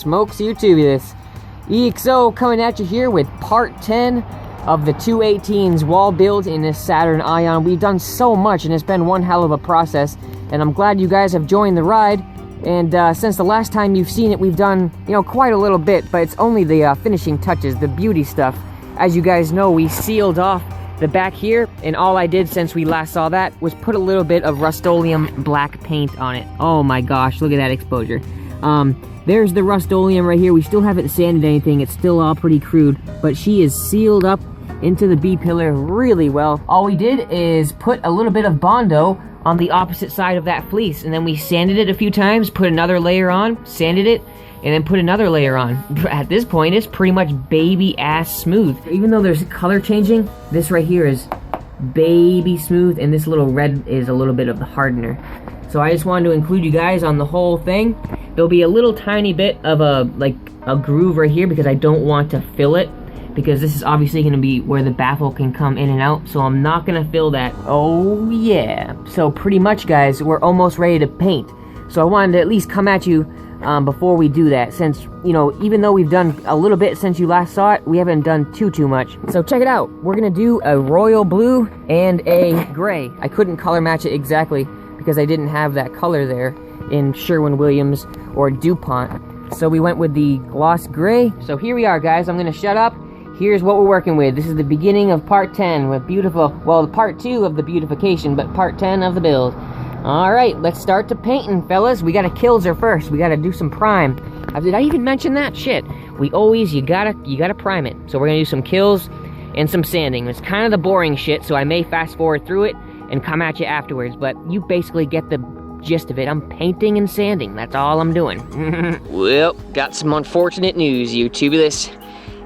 smokes, YouTubulous. EXO coming at you here with part 10 of the 218's wall build in this Saturn Ion. We've done so much and it's been one hell of a process, and I'm glad you guys have joined the ride. And since the last time you've seen it, we've done, you know, quite a little bit, but it's only the finishing touches, the beauty stuff. As you guys know, we sealed off the back here, and all I did since we last saw that was put a little bit of Rust-Oleum black paint on it. Oh my gosh, look at that exposure. There's the Rust-Oleum right here. We still haven't sanded anything. It's still all pretty crude, but she is sealed up into the B-pillar really well. All we did is put a little bit of Bondo on the opposite side of that fleece, and then we sanded it a few times, put another layer on, sanded it, and then put another layer on. At this point, it's pretty much baby ass smooth. Even though there's color changing, this right here is baby smooth, and this little red is a little bit of the hardener. So I just wanted to include you guys on the whole thing. There'll be a little tiny bit of a groove right here because I don't want to fill it, because this is obviously going to be where the baffle can come in and out, so I'm not going to fill that. Oh yeah. So pretty much, guys, we're almost ready to paint. So I wanted to at least come at you before we do that, since, you know, even though we've done a little bit since you last saw it, we haven't done too much. So check it out. We're going to do a royal blue and a gray. I couldn't color match it exactly because I didn't have that color there in Sherwin-Williams or DuPont. So we went with the gloss gray. So here we are, guys. I'm going to shut up. Here's what we're working with. This is the beginning of part 10 with beautiful, well, part 2 of the beautification, but part 10 of the build. All right, let's start to painting, fellas. We gotta kilzer first. We gotta do some prime. Did I even mention that? Shit. We always, you gotta prime it. So we're gonna do some kills and some sanding. It's kind of the boring shit, so I may fast forward through it and come at you afterwards, but you basically get the gist of it. I'm painting and sanding. That's all I'm doing. Well, got some unfortunate news, YouTubulous.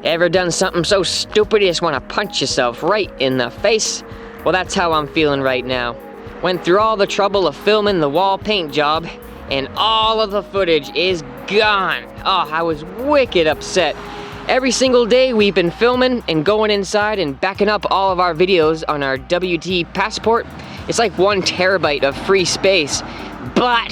Ever done something so stupid you just want to punch yourself right in the face? Well, that's how I'm feeling right now. Went through all the trouble of filming the wall paint job, and all of the footage is gone. Oh, I was wicked upset. Every single day we've been filming and going inside and backing up all of our videos on our WD Passport. It's like 1 terabyte of free space. But,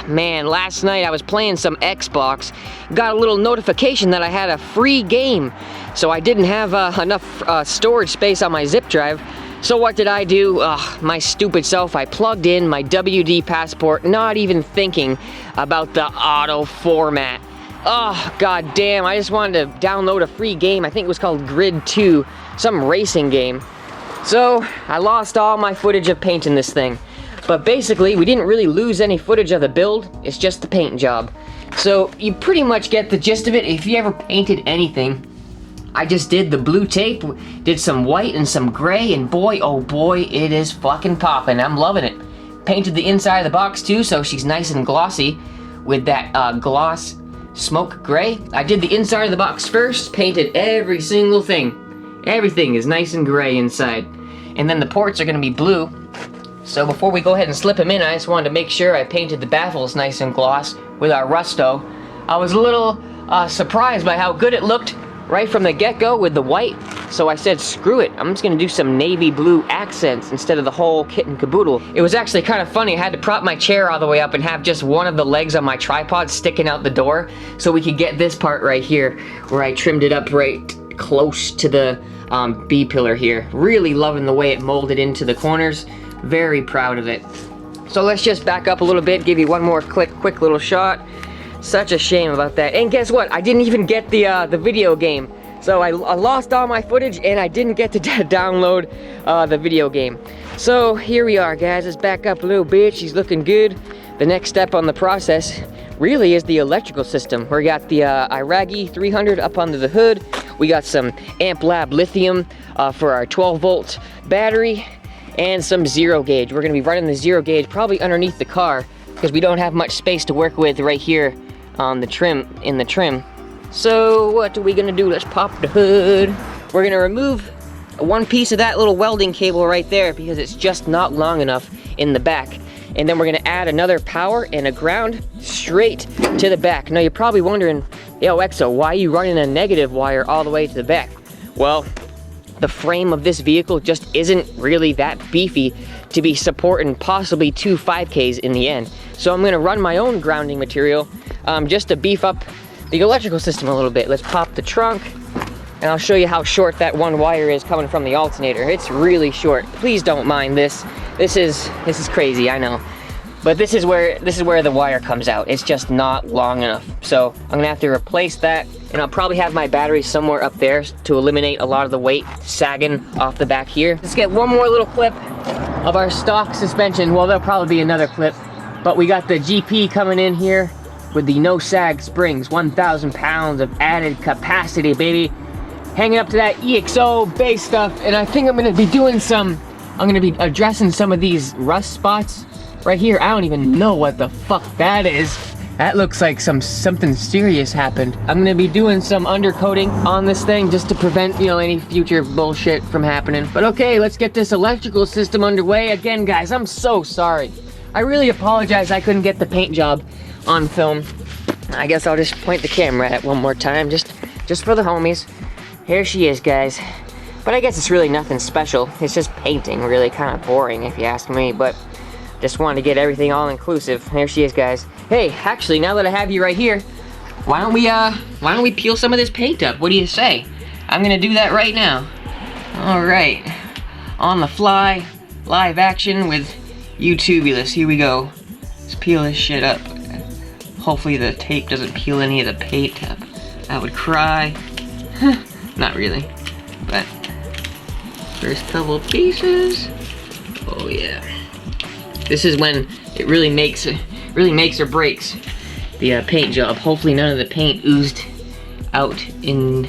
man, last night I was playing some Xbox, got a little notification that I had a free game, so I didn't have enough storage space on my zip drive. So what did I do? My stupid self, I plugged in my WD Passport, not even thinking about the auto format. Oh, god damn, I just wanted to download a free game. I think it was called Grid 2, some racing game. So, I lost all my footage of painting this thing. But basically, we didn't really lose any footage of the build, it's just the paint job. So, you pretty much get the gist of it. If you ever painted anything, I just did the blue tape, did some white and some gray, and boy, oh boy, it is fucking popping. I'm loving it. Painted the inside of the box too, so she's nice and glossy with that gloss smoke gray. I did the inside of the box first, painted every single thing. Everything is nice and gray inside. And then the ports are gonna be blue. So before we go ahead and slip them in, I just wanted to make sure I painted the baffles nice and gloss with our Rusto. I was a little surprised by how good it looked right from the get-go with the white, so I said screw it, I'm just gonna do some navy blue accents instead of the whole kit and caboodle. It was actually kind of funny. I had to prop my chair all the way up and have just one of the legs on my tripod sticking out the door so we could get this part right here where I trimmed it up right close to the B-pillar here. Really loving the way it molded into the corners. Very proud of it. So let's just back up a little bit, give you one more quick little shot. Such a shame about that. And guess what? I didn't even get the video game. So I lost all my footage and I didn't get to download the video game. So here we are, guys. Let's back up a little bit. She's looking good. The next step on the process really is the electrical system. We got the Iragi 300 up under the hood. We got some AmpLab lithium for our 12-volt battery and some zero gauge. We're gonna be running the zero gauge probably underneath the car because we don't have much space to work with right here on the trim, So what are we gonna do? Let's pop the hood. We're gonna remove one piece of that little welding cable right there because it's just not long enough in the back. And then we're gonna add another power and a ground straight to the back. Now you're probably wondering, yo EXO, why are you running a negative wire all the way to the back? Well, the frame of this vehicle just isn't really that beefy to be supporting possibly 2 5Ks in the end. So I'm gonna run my own grounding material just to beef up the electrical system a little bit. Let's pop the trunk, and I'll show you how short that one wire is coming from the alternator. It's really short. Please don't mind this. This is crazy, I know. But this is where the wire comes out. It's just not long enough. So I'm gonna have to replace that, and I'll probably have my battery somewhere up there to eliminate a lot of the weight sagging off the back here. Let's get one more little clip of our stock suspension. Well, there'll probably be another clip, but we got the GP coming in here with the no sag springs, 1,000 pounds of added capacity, baby. Hanging up to that EXO bass stuff, and I think I'm gonna be addressing some of these rust spots right here. I don't even know what the fuck that is. That looks like something serious happened. I'm gonna be doing some undercoating on this thing just to prevent, you know, any future bullshit from happening. But okay, let's get this electrical system underway. Again, guys, I'm so sorry. I really apologize I couldn't get the paint job on film. I guess I'll just point the camera at it one more time, just for the homies. Here she is, guys. But I guess it's really nothing special. It's just painting, really kind of boring if you ask me, but just wanted to get everything all inclusive. There she is, guys. Hey, actually, now that I have you right here, why don't we peel some of this paint up? What do you say? I'm gonna do that right now. All right, on the fly, live action with YouTubulous. Here we go. Let's peel this shit up. Hopefully the tape doesn't peel any of the paint up. I would cry. Not really, but first couple pieces. Oh yeah. This is when it really makes or breaks the paint job. Hopefully none of the paint oozed out in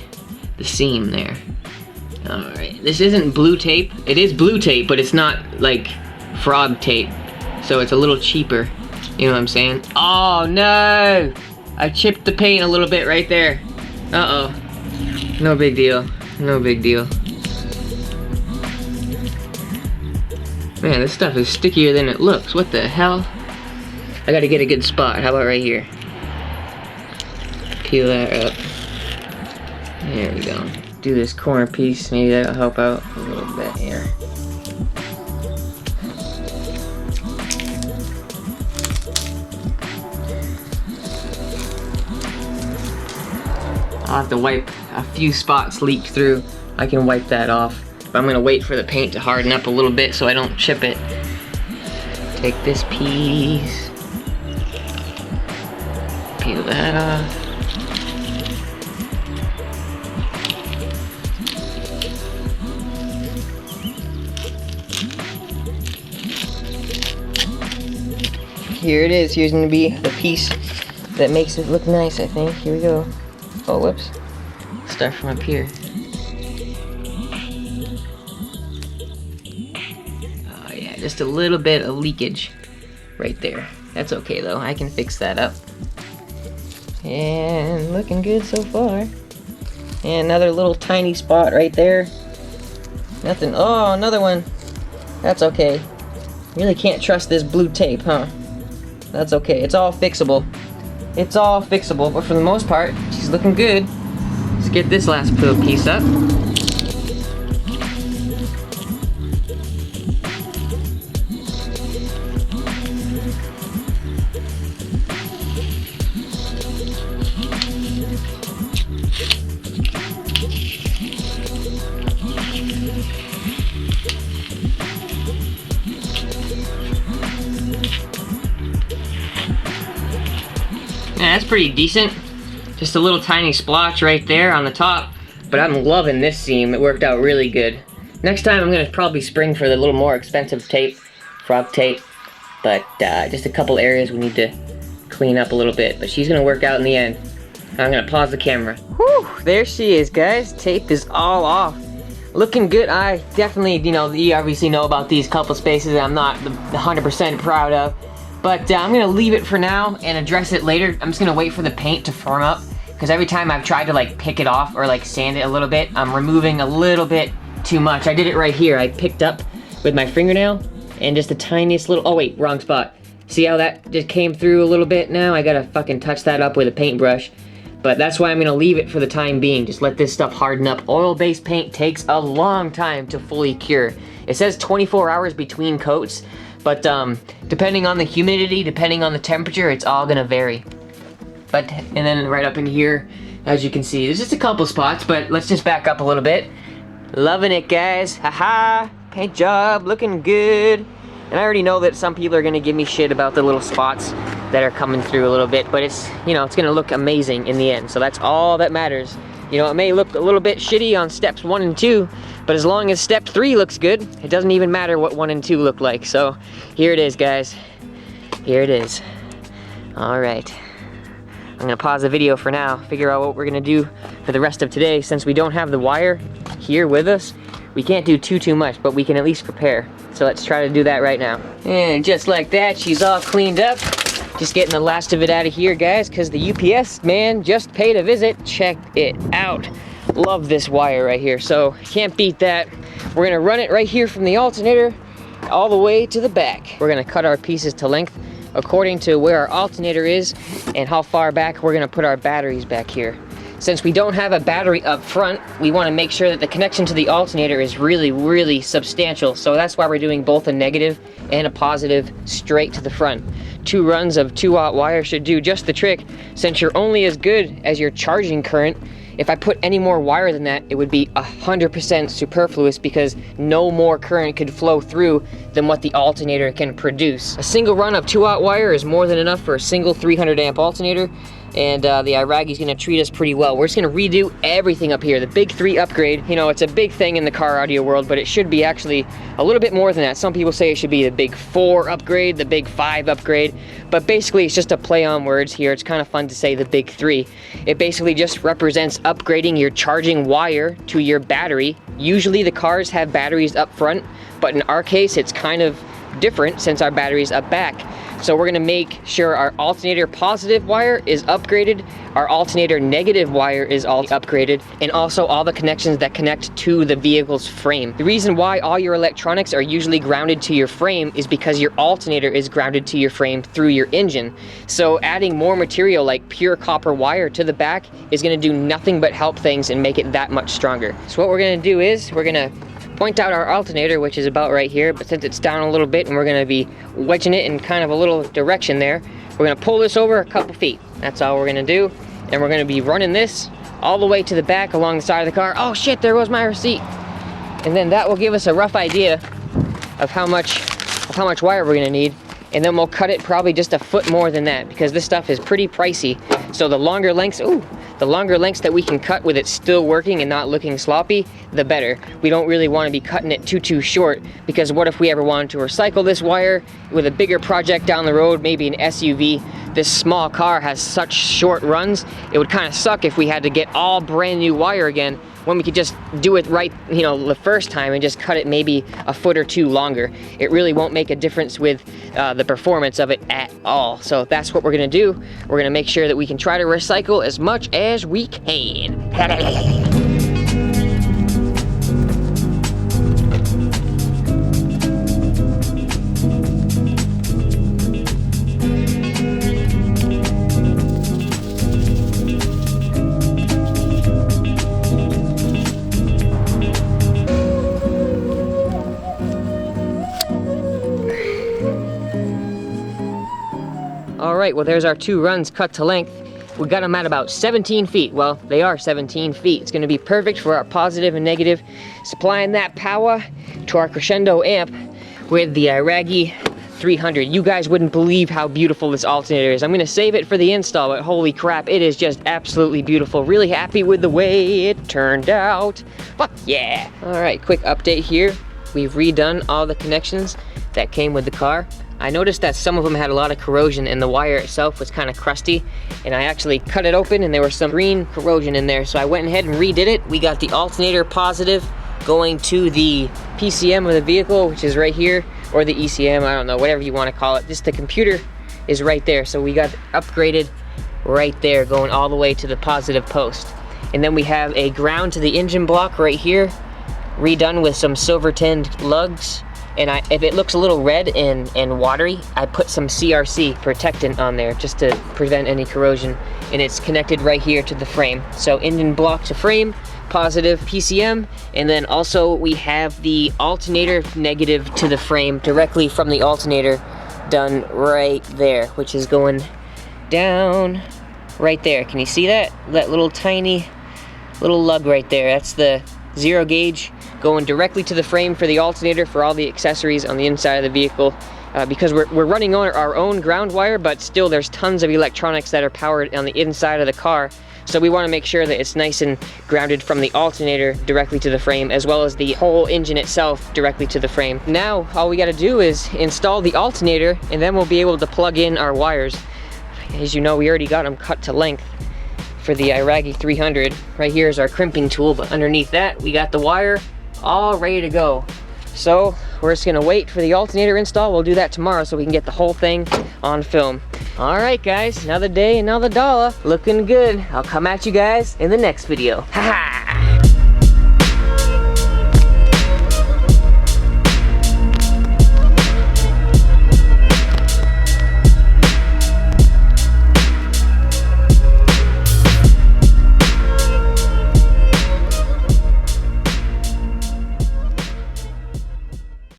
the seam there. All right, this isn't blue tape. It is blue tape, but it's not like frog tape, so it's a little cheaper. You know what I'm saying? Oh no! I chipped the paint a little bit right there. Uh-oh. No big deal. No big deal. Man, this stuff is stickier than it looks. What the hell? I gotta get a good spot. How about right here? Peel that up. There we go. Do this corner piece. Maybe that'll help out a little bit here. I'll have to wipe a few spots leaked through. I can wipe that off. But I'm gonna wait for the paint to harden up a little bit so I don't chip it. Take this piece. Peel that off. Here it is. Here's gonna be the piece that makes it look nice, I think. Here we go. Oh, whoops. Start from up here. Oh yeah, just a little bit of leakage right there. That's okay though, I can fix that up. And looking good so far. And another little tiny spot right there. Nothing, oh, another one. That's okay. Really can't trust this blue tape, huh? That's okay, it's all fixable. It's all fixable, but for the most part, she's looking good. Let's get this last little piece up. Yeah, that's pretty decent. Just a little tiny splotch right there on the top. But I'm loving this seam. It worked out really good. Next time I'm gonna probably spring for the little more expensive tape, frog tape. But just a couple areas we need to clean up a little bit. But she's gonna work out in the end. I'm gonna pause the camera. Whew, there she is, guys. Tape is all off. Looking good. I definitely, you know, you obviously know about these couple spaces that I'm not 100% proud of. But I'm gonna leave it for now and address it later. I'm just gonna wait for the paint to firm up, because every time I've tried to like pick it off or like sand it a little bit, I'm removing a little bit too much. I did it right here. I picked up with my fingernail and just the tiniest little, oh wait, wrong spot. See how that just came through a little bit now? I gotta fucking touch that up with a paintbrush. But that's why I'm gonna leave it for the time being. Just let this stuff harden up. Oil-based paint takes a long time to fully cure. It says 24 hours between coats. But depending on the humidity, depending on the temperature, it's all gonna vary. But, and then right up in here, as you can see, there's just a couple spots, but let's just back up a little bit. Loving it, guys. Haha, paint job, looking good. And I already know that some people are gonna give me shit about the little spots that are coming through a little bit, but it's, you know, it's gonna look amazing in the end. So that's all that matters. You know, it may look a little bit shitty on steps 1 and 2, but as long as step 3 looks good, it doesn't even matter what 1 and 2 look like. So here it is, guys. Here it is. All right. I'm gonna pause the video for now, figure out what we're gonna do for the rest of today. Since we don't have the wire here with us, we can't do too much, but we can at least prepare. So let's try to do that right now. And just like that, she's all cleaned up. Just getting the last of it out of here, guys, because the UPS man just paid a visit. Check it out. Love this wire right here, so can't beat that. We're gonna run it right here from the alternator all the way to the back. We're gonna cut our pieces to length according to where our alternator is and how far back we're gonna put our batteries back here. Since we don't have a battery up front, we wanna make sure that the connection to the alternator is really substantial. So that's why we're doing both a negative and a positive straight to the front. 2 runs of 2-aught wire should do just the trick, since you're only as good as your charging current. If I put any more wire than that, it would be 100% superfluous because no more current could flow through than what the alternator can produce. A single run of 2-aught wire is more than enough for a single 300 amp alternator, and the Iragi's gonna treat us pretty well. We're just gonna redo everything up here. The Big 3 upgrade, you know, it's a big thing in the car audio world, but it should be actually a little bit more than that. Some people say it should be the Big 4 upgrade, the Big 5 upgrade, but basically it's just a play on words here. It's kind of fun to say the Big 3. It basically just represents upgrading your charging wire to your battery. Usually the cars have batteries up front, but in our case it's kind of different since our battery's up back. So we're gonna make sure our alternator positive wire is upgraded, our alternator negative wire is all upgraded, and also all the connections that connect to the vehicle's frame. The reason why all your electronics are usually grounded to your frame is because your alternator is grounded to your frame through your engine. So adding more material like pure copper wire to the back is gonna do nothing but help things and make it that much stronger. So what we're gonna do is, we're gonna point out our alternator, which is about right here, but since it's down a little bit and we're gonna be wedging it in kind of a little direction there, we're gonna pull this over a couple feet. That's all we're gonna do. And we're gonna be running this all the way to the back along the side of the car. Oh shit, there goes my receipt. And then that will give us a rough idea of how much wire we're gonna need. And then we'll cut it probably just a foot more than that because this stuff is pretty pricey. So the longer lengths, the longer lengths that we can cut with it still working and not looking sloppy, the better. We don't really want to be cutting it too short, because what if we ever wanted to recycle this wire with a bigger project down the road, maybe an SUV? This small car has such short runs, it would kind of suck if we had to get all brand new wire again when we could just do it right, you know, the first time and just cut it maybe a foot or 2 longer. It really won't make a difference with the performance of it at all. So that's what we're gonna do. We're gonna make sure that we can try to recycle as much as we can. All right, well, there's our 2 runs cut to length. We got them at about 17 feet. Well, they are 17 feet. It's gonna be perfect for our positive and negative, supplying that power to our crescendo amp with the Iragi 300. You guys wouldn't believe how beautiful this alternator is. I'm gonna save it for the install, but holy crap, it is just absolutely beautiful. Really happy with the way it turned out. Fuck yeah. All right, quick update here. We've redone all the connections that came with the car. I noticed that some of them had a lot of corrosion and the wire itself was kind of crusty, and I actually cut it open and there was some green corrosion in there, so I went ahead and redid it. We got the alternator positive going to the PCM of the vehicle, which is right here, or the ECM, I don't know, whatever you want to call it. Just the computer is right there, so we got upgraded right there, going all the way to the positive post. And then we have a ground to the engine block right here, redone with some silver tinned lugs. And if it looks a little red and watery, I put some CRC protectant on there just to prevent any corrosion. And it's connected right here to the frame. So engine block to frame, positive PCM, and then also we have the alternator negative to the frame directly from the alternator done right there, which is going down right there. Can you see that? That little tiny little lug right there. That's the 0 gauge going directly to the frame for the alternator for all the accessories on the inside of the vehicle. Because we're running on our own ground wire, but still there's tons of electronics that are powered on the inside of the car. So we want to make sure that it's nice and grounded from the alternator directly to the frame, as well as the whole engine itself directly to the frame. Now, all we got to do is install the alternator, and then we'll be able to plug in our wires. As you know, we already got them cut to length for the Iragi 300. Right here is our crimping tool, but underneath that, we got the wire all ready to go. So we're just gonna wait for the alternator install. We'll do that tomorrow so we can get the whole thing on film. All right, guys, another day, another dollar. Looking good. I'll come at you guys in the next video. Haha!